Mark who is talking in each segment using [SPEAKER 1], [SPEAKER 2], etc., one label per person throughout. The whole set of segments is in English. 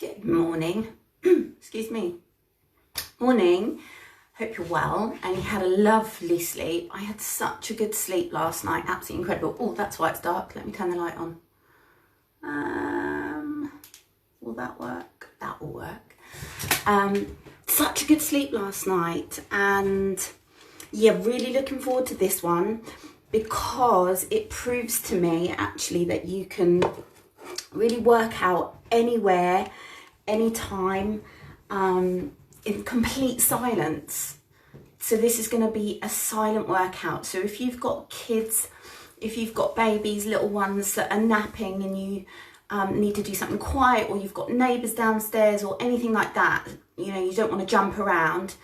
[SPEAKER 1] Good morning. Excuse me. Morning. Hope you're well and you had a lovely sleep. I had such a good sleep last night. Absolutely incredible. Oh, that's why it's dark. Let me turn the light on. Will that work? That will work. Such a good sleep last night, and yeah, really looking forward to this one because it proves to me actually that you can really work out anywhere, anytime, in complete silence. So this is going to be a silent workout. So if you've got kids, if you've got babies, little ones that are napping and you need to do something quiet, or you've got neighbours downstairs or anything like that, you know, you don't want to jump around,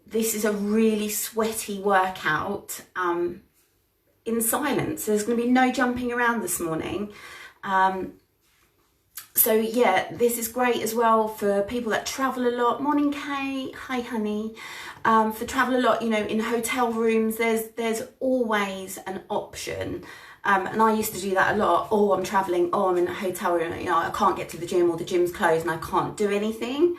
[SPEAKER 1] this is a really sweaty workout in silence. There's going to be no jumping around this morning. So yeah, this is great as well for people that travel a lot. Morning, Kate. Hi, honey. For travel a lot, you know, in hotel rooms, there's always an option. And I used to do that a lot. Oh, I'm traveling. Oh, I'm in a hotel room. You know, I can't get to the gym, or the gym's closed and I can't do anything.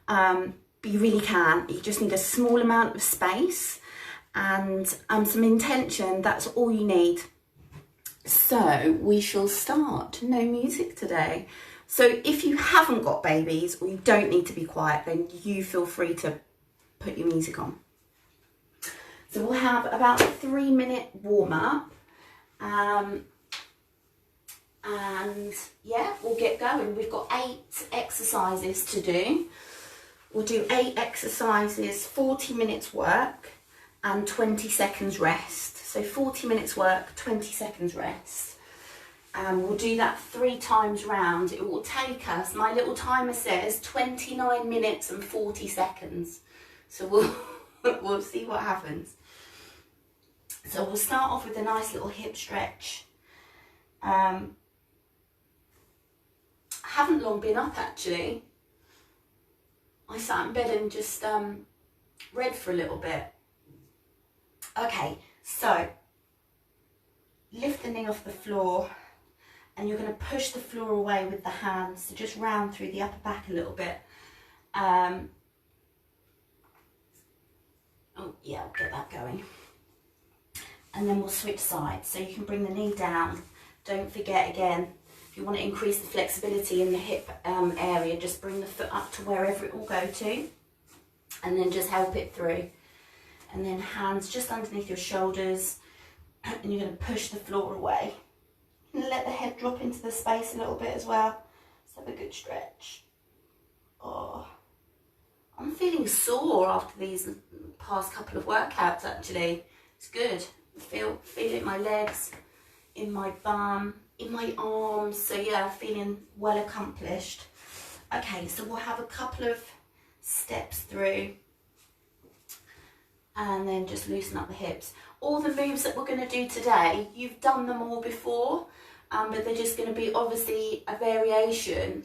[SPEAKER 1] But you really can. You just need a small amount of space and some intention. That's all you need. So we shall start. No music today. So if you haven't got babies or you don't need to be quiet, then you feel free to put your music on. So we'll have about a 3-minute warm up. And yeah, we'll get going. We've got 8 exercises to do. We'll do 8 exercises, 40 minutes work and 20 seconds rest. So 40 minutes work, 20 seconds rest. And we'll do that 3 times round. It will take us, my little timer says, 29 minutes and 40 seconds. So we'll see what happens. So we'll start off with a nice little hip stretch. I haven't long been up actually. I sat in bed and just read for a little bit. Okay, so lift the knee off the floor and you're going to push the floor away with the hands, so just round through the upper back a little bit. Oh yeah, I'll get that going. And then we'll switch sides, so you can bring the knee down. Don't forget, again, if you want to increase the flexibility in the hip area, just bring the foot up to wherever it will go to, and then just help it through. And then hands just underneath your shoulders, and you're going to push the floor away. And let the head drop into the space a little bit as well. Let's have a good stretch. Oh, I'm feeling sore after these past couple of workouts actually. It's good. Feel it in my legs, in my bum, in my arms. So yeah, feeling well accomplished. Okay, so we'll have a couple of steps through and then just loosen up the hips. All the moves that we're going to do today, you've done them all before, but they're just going to be obviously a variation,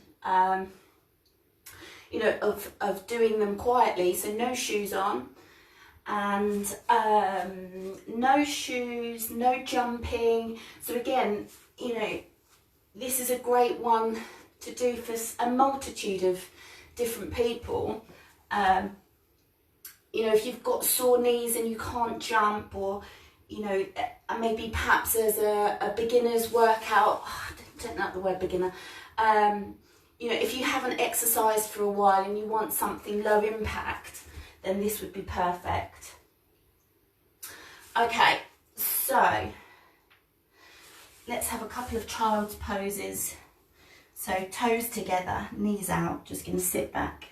[SPEAKER 1] you know, of doing them quietly. So no shoes on. And no shoes, no jumping. So again, you know, this is a great one to do for a multitude of different people. You know, if you've got sore knees and you can't jump, or you know, maybe perhaps as a beginner's workout, I don't know the word beginner. You know, if you haven't exercised for a while and you want something low impact, then this would be perfect. Okay, so let's have a couple of child's poses. So toes together, knees out, just going to sit back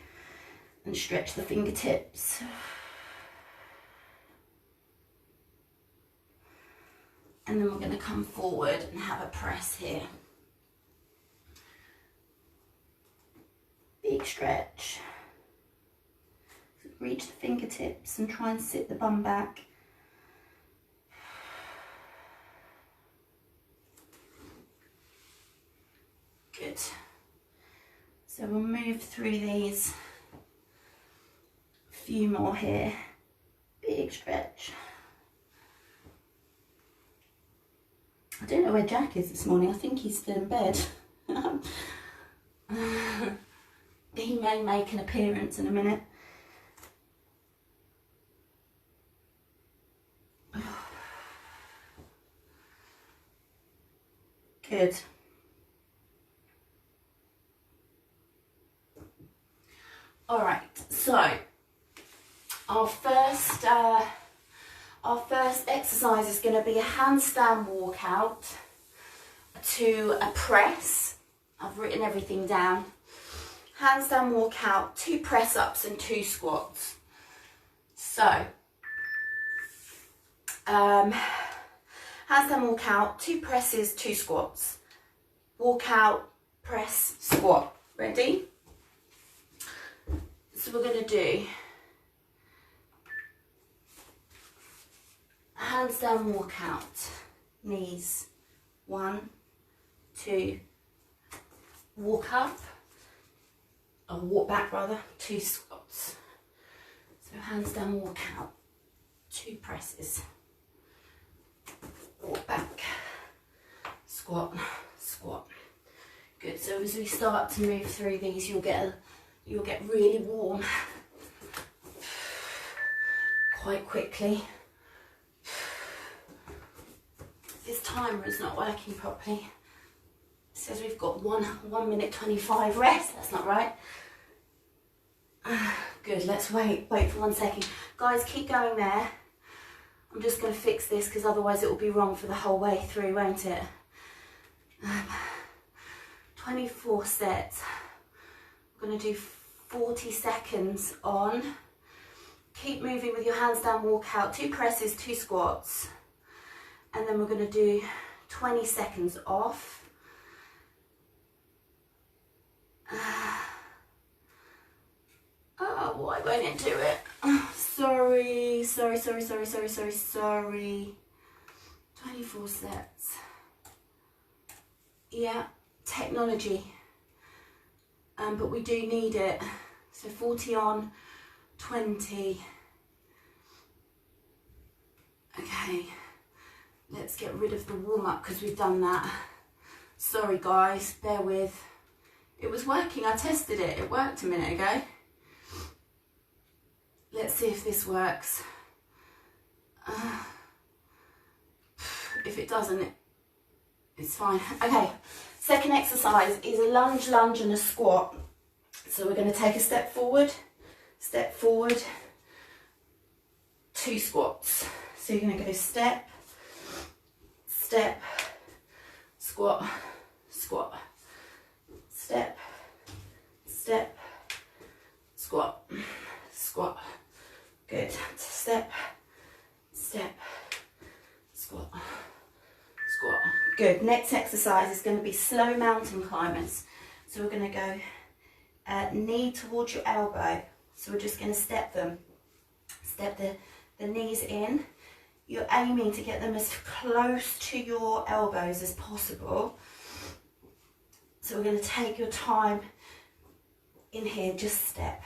[SPEAKER 1] and stretch the fingertips. And then we're going to come forward and have a press here. Big stretch. Reach the fingertips and try and sit the bum back. Good. So we'll move through these. A few more here. Big stretch. I don't know where Jack is this morning. I think he's still in bed. may make an appearance in a minute. Good. All right, so our first exercise is going to be a handstand walkout to a press. I've written everything down. Handstand walkout, 2 press ups and 2 squats. So, handstand walkout, 2 presses, 2 squats. Walkout, press, squat. Ready? So we're going to do handstand walkout, knees, 1, 2, walk up, or walk back rather, 2 squats. So handstand walkout, 2 presses, walk back, squat, squat. Good. So as we start to move through these, you'll get really warm quite quickly. This timer is not working properly. It says we've got 1 minute 25 rest. That's not right. Good, let's wait for 1 second. Guys, keep going there. I'm just going to fix this because otherwise it will be wrong for the whole way through, won't it? 24 sets. We're going to do 40 seconds on. Keep moving with your handstand walkout. 2 presses, 2 squats. And then we're going to do 20 seconds off. Oh, why won't it do it? Sorry. 24 sets. Yeah, technology. But we do need it. So 40 on, 20. Okay, let's get rid of the warm-up because we've done that. Sorry guys, bear with. It was working, I tested it. It worked a minute ago. Let's see if this works. If it doesn't, it's fine. Okay, second exercise is a lunge, and a squat. So we're going to take a step forward, 2 squats. So you're going to go step, squat, squat, step, squat, squat. Good. Step, squat, squat. Good. Next exercise is going to be slow mountain climbers. So we're going to go knee towards your elbow. So we're just going to step them. Step the knees in. You're aiming to get them as close to your elbows as possible. So we're going to take your time in here, just step.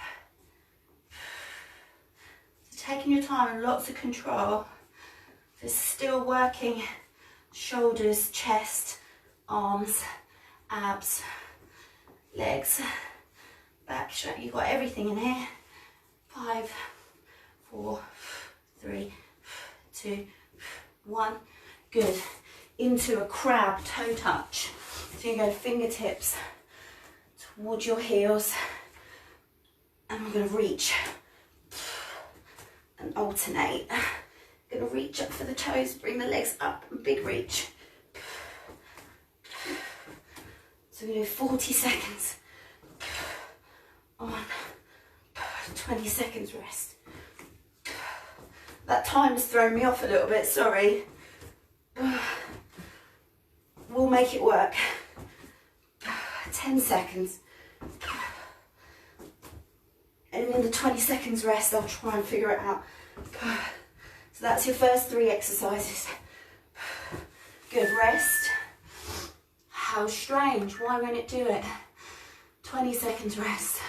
[SPEAKER 1] So taking your time and lots of control. So still working shoulders, chest, arms, abs, legs, back, straight. You've got everything in here. 5, 4, 3, 2, 1. Good. Into a crab toe touch. So you go fingertips towards your heels, and we're going to reach and alternate. Going to reach up for the toes, bring the legs up, and big reach. So we're going to do 40 seconds on, 20 seconds rest. That time's thrown me off a little bit, sorry. We'll make it work. 10 seconds. And in the 20 seconds rest, I'll try and figure it out. So that's your first 3 exercises. Good, rest. How strange, why won't it do it? 20 seconds rest.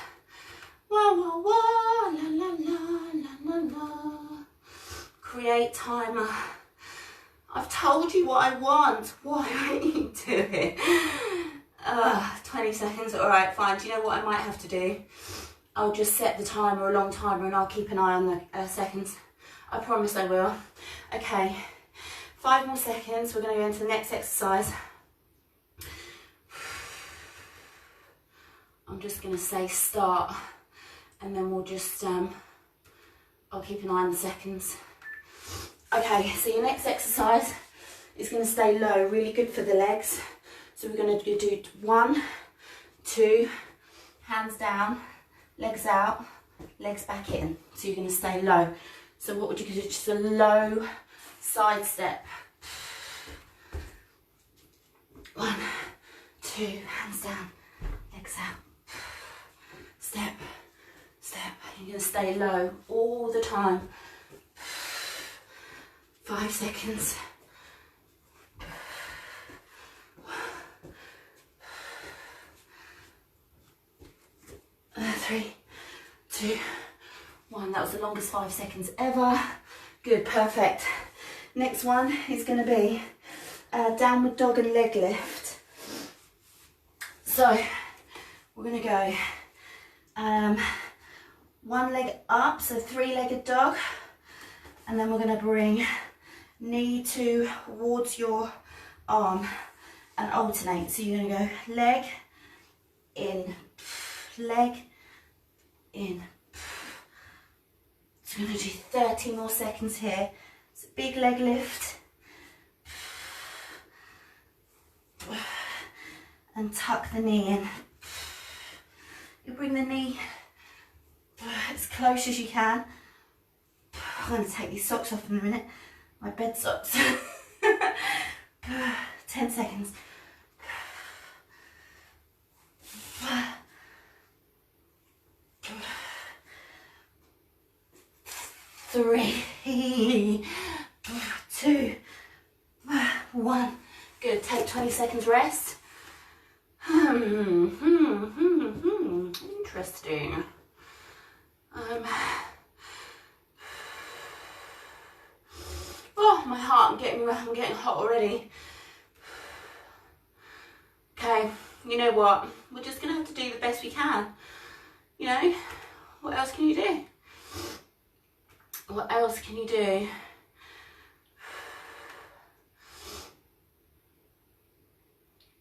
[SPEAKER 1] Wah, wah, wah, la, la, la, la, la, la. Create timer. I've told you what I want. Why won't you do it? 20 seconds. All right, fine. Do you know what I might have to do? I'll just set the timer, a long timer, and I'll keep an eye on the seconds. I promise I will. Okay, 5 more seconds. We're going to go into the next exercise. I'm just going to say start, and then we'll just, I'll keep an eye on the seconds. Okay, so your next exercise is going to stay low, really good for the legs. So we're going to do 1, 2, hands down, legs out, legs back in. So you're going to stay low. So what would you do? Just a low side step. 1, 2, hands down, legs out. Step, step. You're going to stay low all the time. 5 seconds. 3, 2, 1. That was the longest 5 seconds ever. Good, perfect. Next one is going to be downward dog and leg lift. So we're going to go one leg up, so 3-legged dog, and then we're going to bring knee towards your arm and alternate. So you're going to go leg in, leg in. So we're going to do 30 more seconds here. It's a big leg lift. And tuck the knee in. You bring the knee as close as you can. I'm going to take these socks off in a minute. My bed socks. 10 seconds. 3, 2, 1. Good. Take 20 seconds rest. Interesting. Oh, my heart, I'm getting hot already. Okay, you know what? We're just gonna have to do the best we can. You know, what else can you do? What else can you do?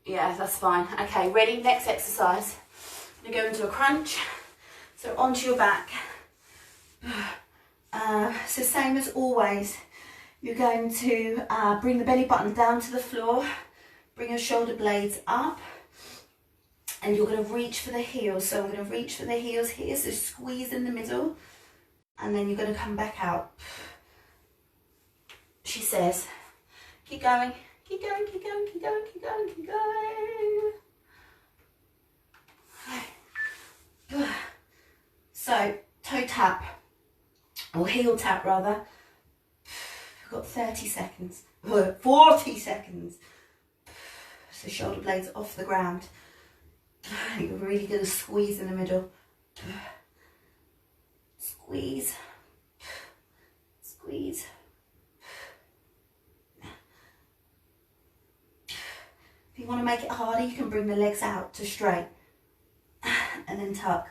[SPEAKER 1] Yeah, that's fine. Okay, ready? Next exercise. I'm gonna go into a crunch. So onto your back. So same as always, you're going to bring the belly button down to the floor, bring your shoulder blades up, and you're going to reach for the heels. So I'm going to reach for the heels here, so squeeze in the middle, and then you're going to come back out. She says, keep going, keep going, keep going, keep going, keep going, keep going. So toe tap, or heel tap rather. We've got 30 seconds, 40 seconds. So shoulder blades off the ground. You're really going to squeeze in the middle. Squeeze, squeeze. If you want to make it harder, you can bring the legs out to straight and then tuck.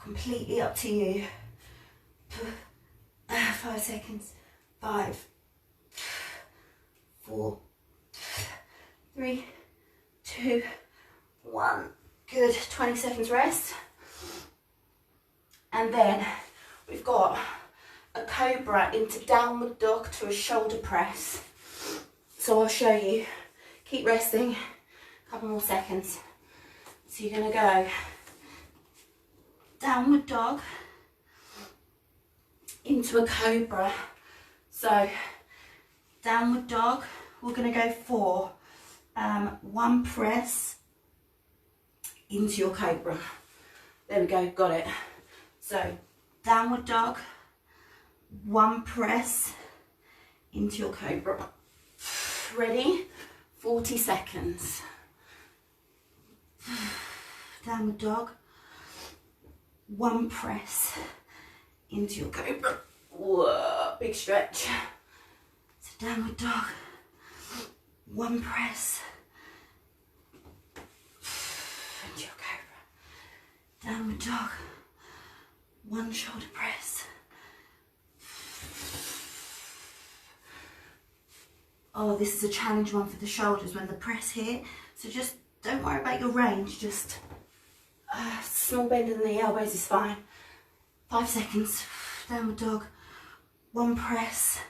[SPEAKER 1] Completely up to you. 5 seconds. 5, 4, 3, 2, 1. Good. 20 seconds rest. And then we've got a cobra into downward dog to a shoulder press. So I'll show you. Keep resting. A couple more seconds. So you're going to go downward dog into a cobra. So downward dog, we're going to go for 1 press into your cobra. There we go, got it. So downward dog, 1 press into your cobra. Ready? 40 seconds. Downward dog, 1 press into your cobra. Whoa, big stretch. So downward dog, 1 press. Into your cobra. Downward dog. 1 shoulder press. Oh, this is a challenge one for the shoulders when the press here. So just don't worry about your range. Just small bend in the elbows is fine. 5 seconds. Downward dog. 1 press.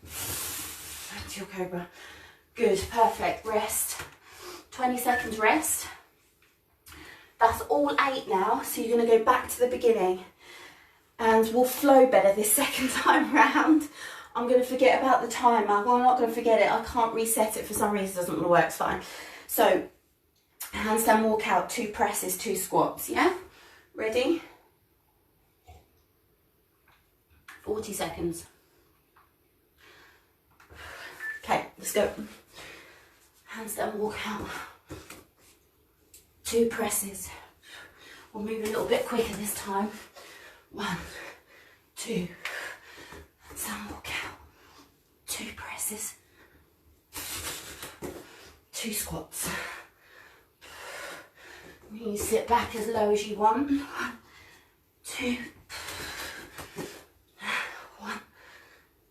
[SPEAKER 1] Into your cobra. Good, perfect. Rest. 20 seconds rest. That's all 8 now. So you're going to go back to the beginning. And we'll flow better this second time round. I'm going to forget about the timer. Well, I'm not going to forget it. I can't reset it for some reason. It doesn't want to work. It's fine. So, handstand walk out, 2 presses, 2 squats. Yeah? Ready? 40 seconds. Okay, let's go. Handstand walk out. 2 presses. We'll move a little bit quicker this time. 1, 2. Handstand walk out. 2 presses. 2 squats. You sit back as low as you want. 1, 2. 1,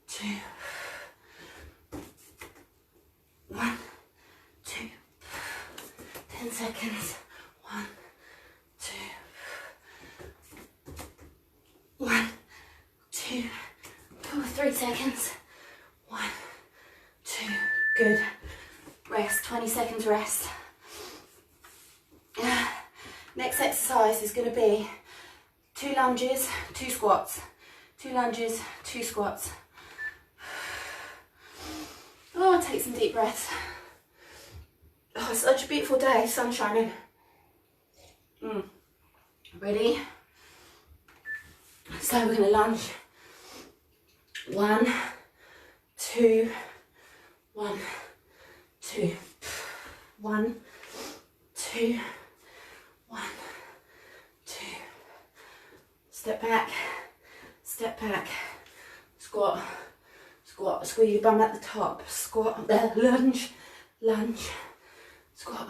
[SPEAKER 1] 2. 1, 2. 10 seconds. 1, 2. 1, 2. 2 or 3 seconds. 1, 2. Good. Rest. 20 seconds rest. Next exercise is going to be 2 lunges, 2 squats. 2 lunges, 2 squats. Oh, take some deep breaths. Oh, it's such a beautiful day, sun shining. Ready? So we're going to lunge. 1, 2, 1, 2, 1, 2, 1, 2. Step back, squat, squat, squeeze your bum at the top, squat, lunge, lunge, squat,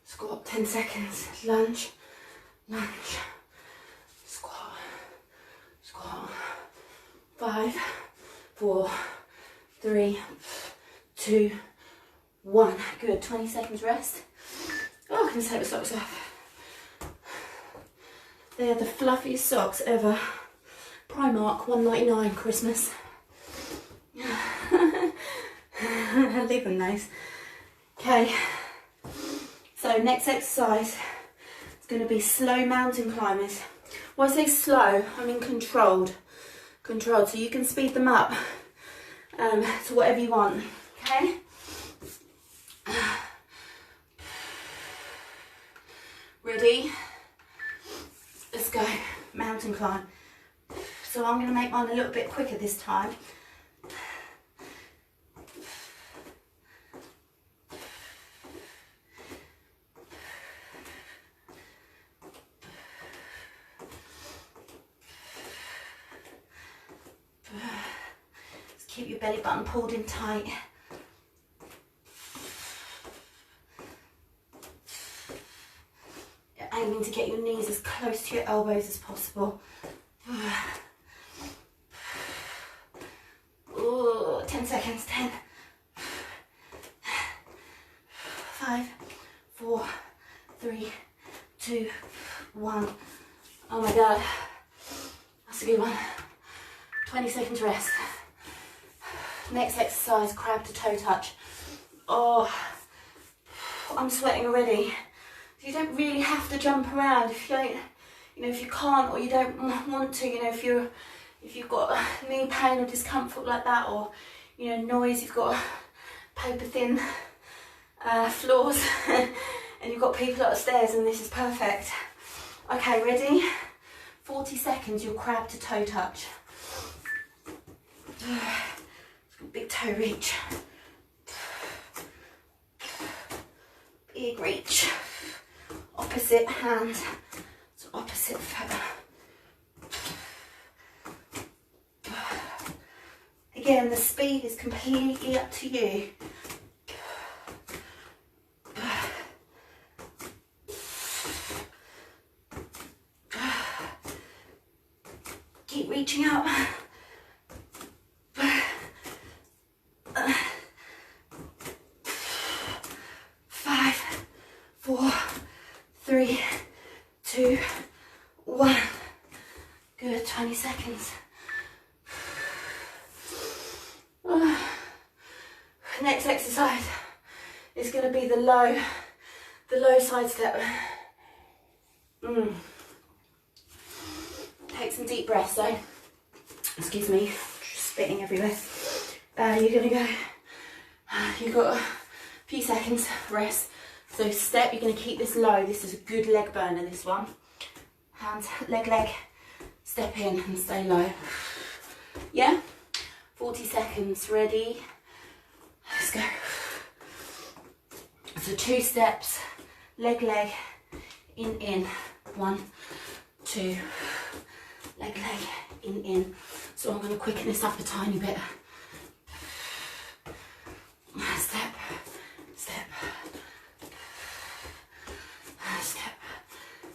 [SPEAKER 1] squat, 10 seconds, lunge, lunge, squat, squat, 5, 4, 3, 2, 1. Good, 20 seconds rest. Oh, I can take the socks off. They are the fluffiest socks ever. Primark, $1.99 Christmas. Leave them nice. Okay, so next exercise is going to be slow mountain climbers. When I say slow, I mean controlled. Controlled, so you can speed them up to whatever you want. Okay? Ready? Let's go. Mountain climb. So I'm going to make mine a little bit quicker this time. Just keep your belly button pulled in tight. You're aiming to get your knees as close to your elbows as possible. 10 seconds, 10, 5, 4, 3, 2, 1. Oh my God, that's a good one. 20 seconds rest. Next exercise, crab to toe touch. Oh, I'm sweating already. You don't really have to jump around if you don't, if you can't or you don't want to, if you've got knee pain or discomfort like that, or noise, you've got paper thin floors and you've got people upstairs, and this is perfect. Okay, ready? 40 seconds, you'll crab to toe touch. Big toe reach. Big reach. Opposite hand to opposite foot. Again, the speed is completely up to you. Keep reaching out. 5, 4, 3, 2, 1. Good, 20 seconds. Next exercise is going to be the low side step. Take some deep breaths though. Excuse me, just spitting everywhere. You're going to go, you've got a few seconds rest. So step, you're going to keep this low. This is a good leg burner, this one. Hands, leg, step in and stay low. Yeah? 40 seconds, ready? Let's go. So 2 steps, leg, in, 1, 2, leg, in. So I'm going to quicken this up a tiny bit. Step,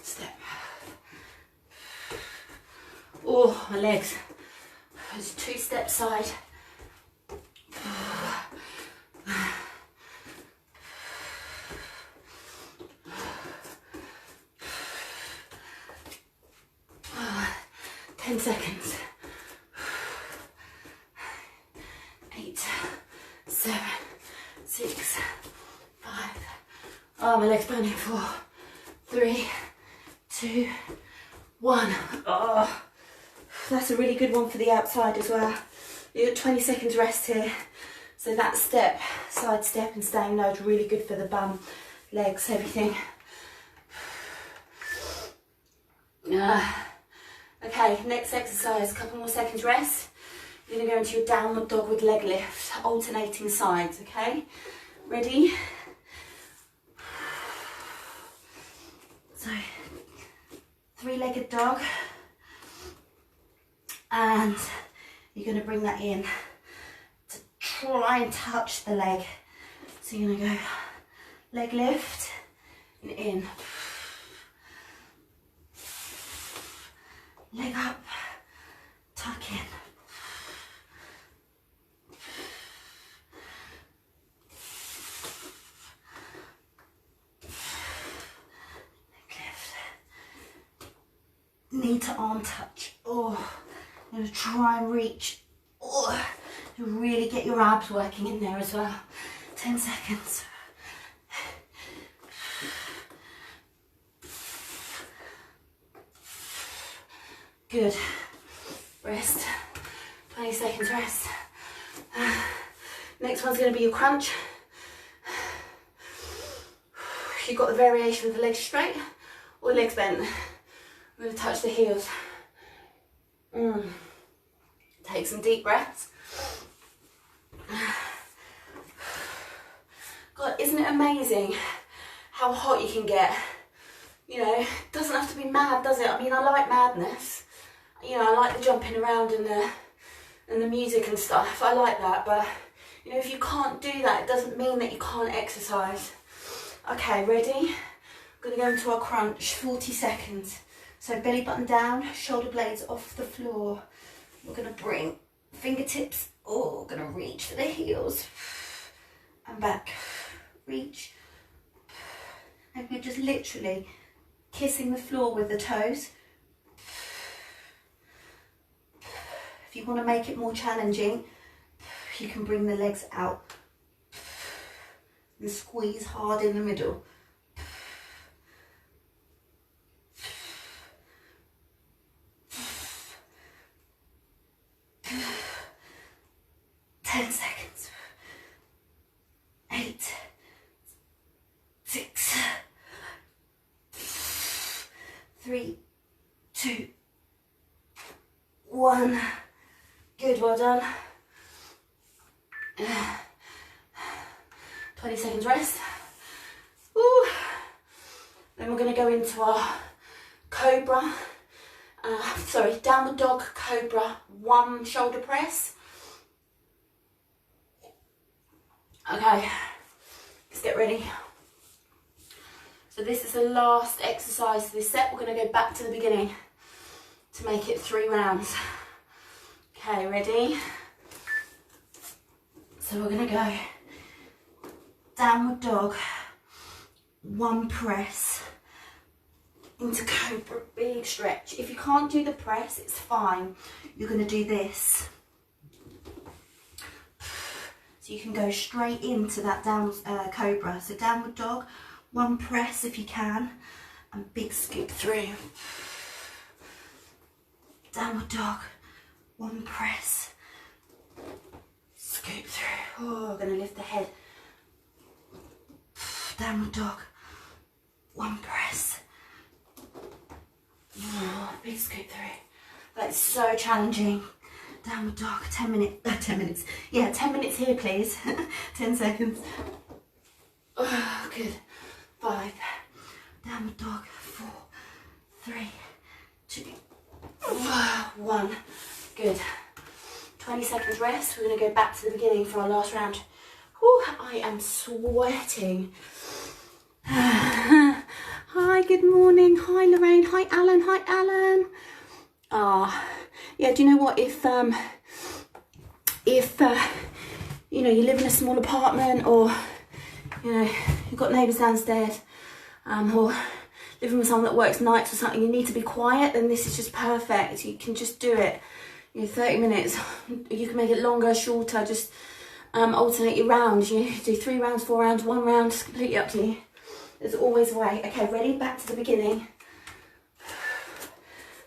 [SPEAKER 1] step, oh, my legs. There's 2 step side. 10 seconds. 8, 7, 6, 5. Oh, my legs burning. 4, 3, 2, 1. Oh, that's a really good one for the outside as well. You got 20 seconds rest here. So that step, side step and staying low is really good for the bum, legs, everything. Okay, next exercise, couple more seconds rest. You're going to go into your downward dog with leg lift, alternating sides, okay? Ready? So, 3-legged dog. And you're going to bring that in to try and touch the leg. So you're going to go leg lift and in. Leg up, tuck in. Leg lift. Knee to arm touch. Oh, I'm going to try and reach. Oh, to really get your abs working in there as well. 10 seconds. Good. Rest. 20 seconds rest. Next one's going to be your crunch. You've got the variation with the legs straight or legs bent. I'm going to touch the heels. Take some deep breaths. God, isn't it amazing how hot you can get? You know, it doesn't have to be mad, does it? I mean, I like madness. You know, I like the jumping around and the music and stuff. I like that, but you know, if you can't do that, it doesn't mean that you can't exercise. Okay, ready? We're gonna go into our crunch, 40 seconds. So belly button down, shoulder blades off the floor. We're gonna bring fingertips, we're gonna reach for the heels. And back, reach. And we're just literally kissing the floor with the toes. If you want to make it more challenging, you can bring the legs out and squeeze hard in the middle. 10 seconds. 8, 6, 3, 2, 1. Good, well done. 20 seconds rest. Woo. Then we're going to go into our cobra, downward dog cobra 1 shoulder press. Okay, let's get ready. So this is the last exercise for this set. We're going to go back to the beginning. to make it 3 rounds. Okay, ready? So we're gonna go downward dog, 1 press, into cobra, big stretch. If you can't do the press, it's fine. You're gonna do this. So you can go straight into that down cobra. So downward dog, 1 press if you can, and big scoop through. Downward dog, 1 press, scoop through. Oh, I'm gonna lift the head. Downward dog, 1 press. Oh, big scoop through. That's so challenging. Downward dog, 10 minutes. Yeah, 10 minutes here, please. 10 seconds. Oh, good. 5. Downward dog, 4, 3, 2, 1. Good. 20 seconds rest. We're going to go back to the beginning for our last round. Whew, I am sweating. Hi, good morning. Hi, Lorraine. Hi, Alan. Hi, Alan. Yeah, do you know what? If you know, you live in a small apartment, or you know, you've got neighbours downstairs, or living with someone that works nights or something, you need to be quiet, then this is just perfect. You can just do it, you know, 30 minutes. You can make it longer, shorter, just alternate your rounds. You do 3 rounds, 4 rounds, 1 round, it's completely up to you. There's always a way. Okay, ready? Back to the beginning.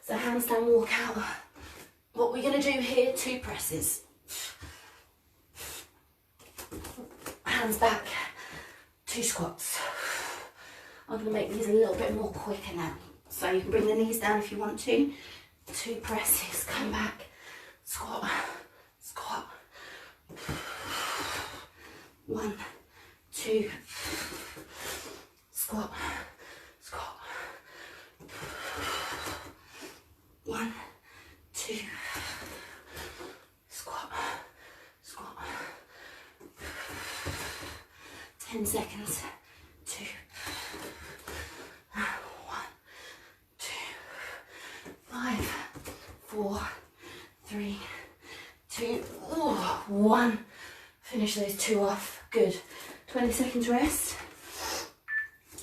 [SPEAKER 1] So handstand walkout. What we're going to do here, 2 presses. Hands back, 2 squats. I'm going to make these a little bit more quicker now. So you can bring the knees down if you want to. 2 presses, come back, squat, squat. 1, 2, squat, squat. 1, 2, squat, squat. 10 seconds. 2, 1, 2, 5, 4, 3, 2, 1. Finish those 2 off. Good. 20 seconds rest.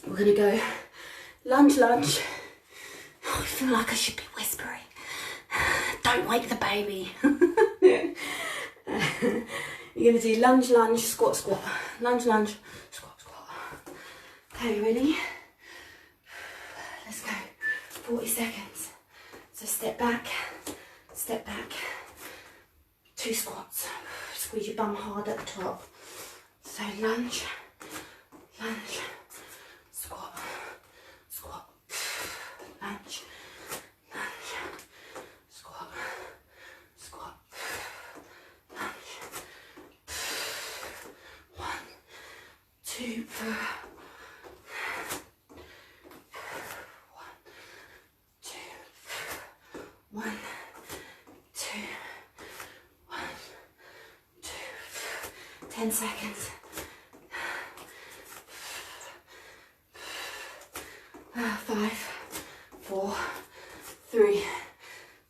[SPEAKER 1] We're going to go lunge, lunge. Oh, I feel like I should be whispering. Don't wake the baby. You're going to do lunge, lunge, squat, squat. Lunge, lunge, squat, squat. Okay, ready? Let's go. 40 seconds. So step back, 2 squats. Squeeze your bum hard at the top. So lunge, lunge, squat, squat, lunge, lunge, squat, squat, lunge. 1, 2, 1, 2, 1, 2, 1, 2. 10 seconds. 5, 4, 3,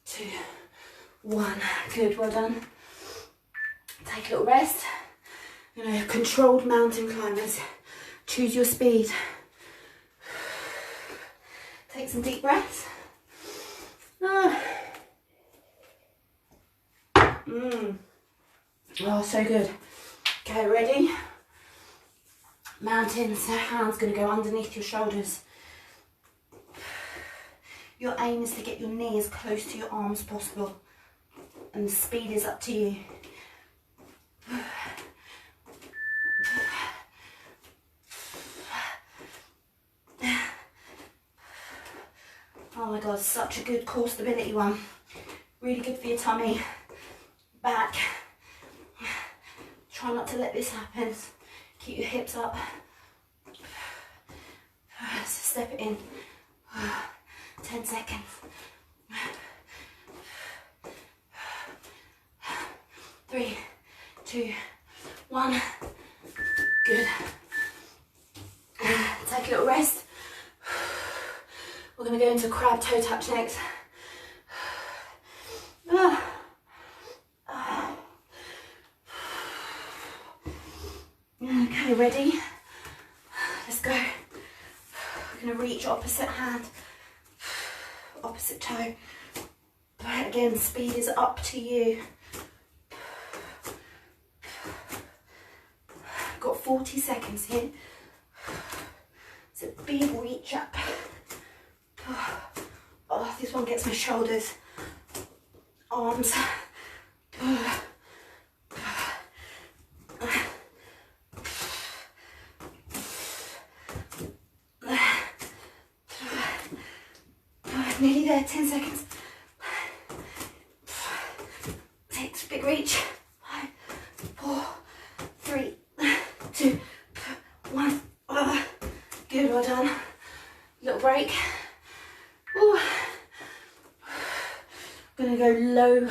[SPEAKER 1] 2, 1. Good, well done. Take a little rest. You know, controlled mountain climbers. Choose your speed. Take some deep breaths. Oh, so good. Okay, ready? Mountains, so hands going to go underneath your shoulders. Your aim is to get your knee as close to your arm as possible, and the speed is up to you. Oh my God, such a good core stability one. Really good for your tummy, back. Try not to let this happen. Keep your hips up. So step it in. 10 seconds. 3, 2, 1. Good. Take a little rest. We're going to go into crab toe touch next. ready? Let's go. We're going to reach opposite hand, opposite toe. But again, speed is up to you. Got 40 seconds here. It's a big reach up. Oh, this one gets my shoulders, arms. 10 seconds. 6, big reach. 5, 4, 3, 2, 1. Good, well done. Little break. Ooh. I'm gonna go low.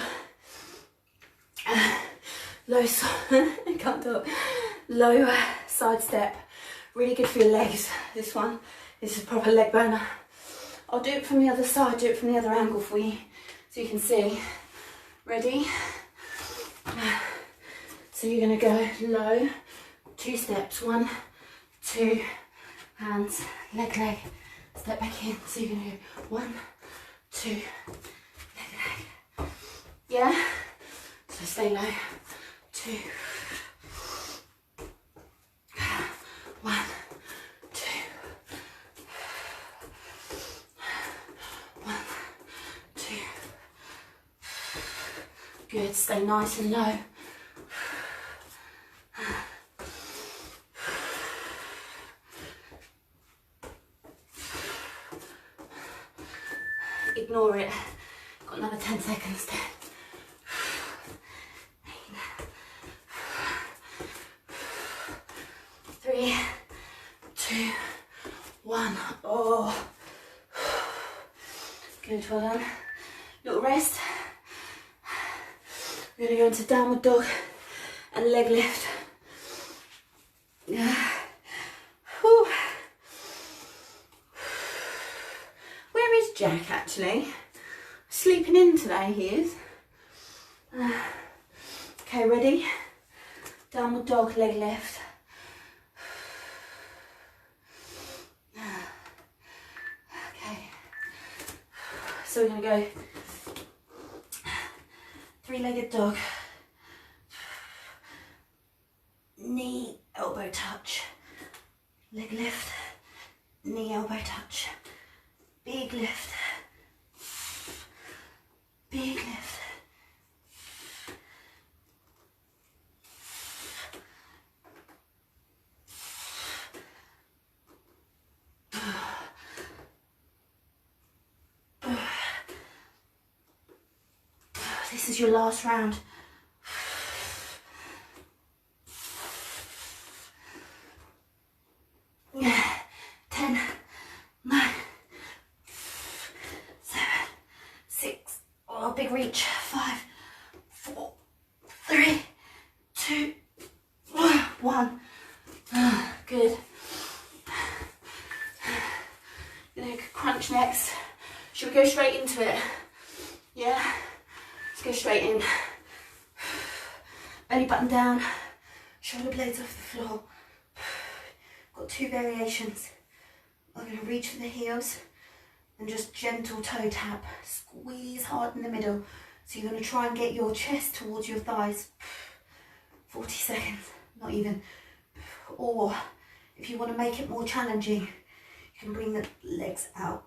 [SPEAKER 1] I can't do it. Low side step. Really good for your legs. This one. This is a proper leg burner. I'll do it from the other side, do it from the other angle for you so you can see. Ready? So you're going to go low, 2 steps, 1, 2, hands, leg, leg, step back in. So you're going to go 1, 2, leg, leg. Yeah? So stay low, 2, 1, 2. 1, 2. Good, stay nice and low. Ignore it. Got another 10 seconds. 10. 3, 2, 1. Oh. Good, well done. Little rest. We're going to go into downward dog and leg lift. Yeah. Whew. Where is Jack actually? Sleeping in today, he is. Okay, ready? Downward dog, leg lift. Okay. So we're going to go 3-legged dog. Knee, elbow touch. Leg lift. Knee, elbow touch. Big lift. Big lift. This is your last round. Yeah. 10, 9, 7, 6. Oh, big reach. 5, 4, 3, 2, 1. Good. Gonna crunch next. Should we go straight into it? Yeah. Let's go straight in. Belly button down, shoulder blades off the floor. Got 2 variations. I'm going to reach for the heels and just gentle toe tap. Squeeze hard in the middle. So you're going to try and get your chest towards your thighs. 40 seconds, not even. Or if you want to make it more challenging, you can bring the legs out.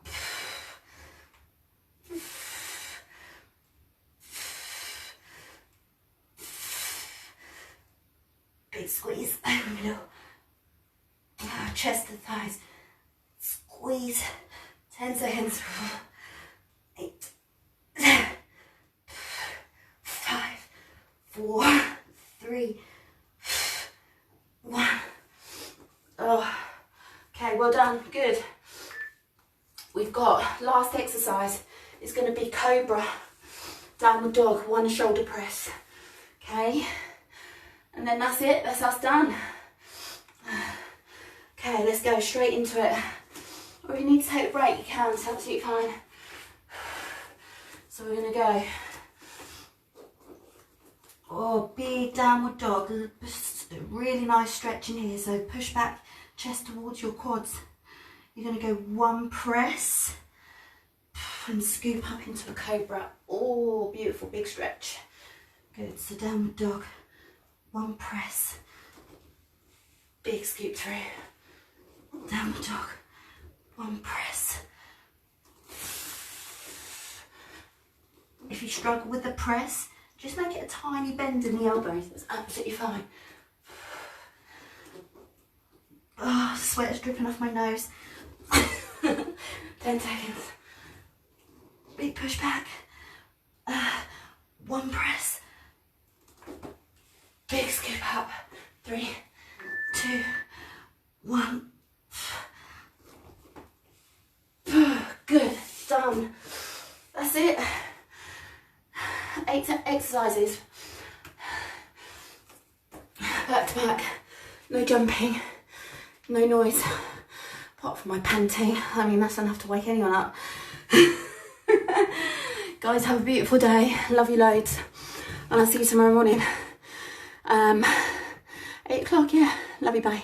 [SPEAKER 1] Big squeeze in the middle. Chest to thighs. Squeeze. 10 seconds. 8, 7, 5, 4, 3, 1. Oh. Okay, well done. Good. We've got last exercise. It's going to be cobra, downward dog, 1 shoulder press. Okay. And then that's it, that's us done. Okay, let's go straight into it. Or if you need to take a break, you can, it's absolutely fine. So we're gonna go. Oh, big downward dog. do a really nice stretch in here. So push back, chest towards your quads. You're going to go one press and scoop up into a cobra. Oh, beautiful, big stretch. Good, so downward dog. One press, big scoop through. Downward dog, one press. If you struggle with the press, just make it a tiny bend in the elbows. That's absolutely fine. Oh, sweat is dripping off my nose. 10 seconds. Big push back. One press. Big scoop up. 3, 2, 1. Good. Done. That's it. 8 exercises. Back to back. No jumping. No noise. Apart from my panting. I mean, that's enough to wake anyone up. Guys, have a beautiful day. Love you loads. And I'll see you tomorrow morning. 8 o'clock, yeah. Love you, bye.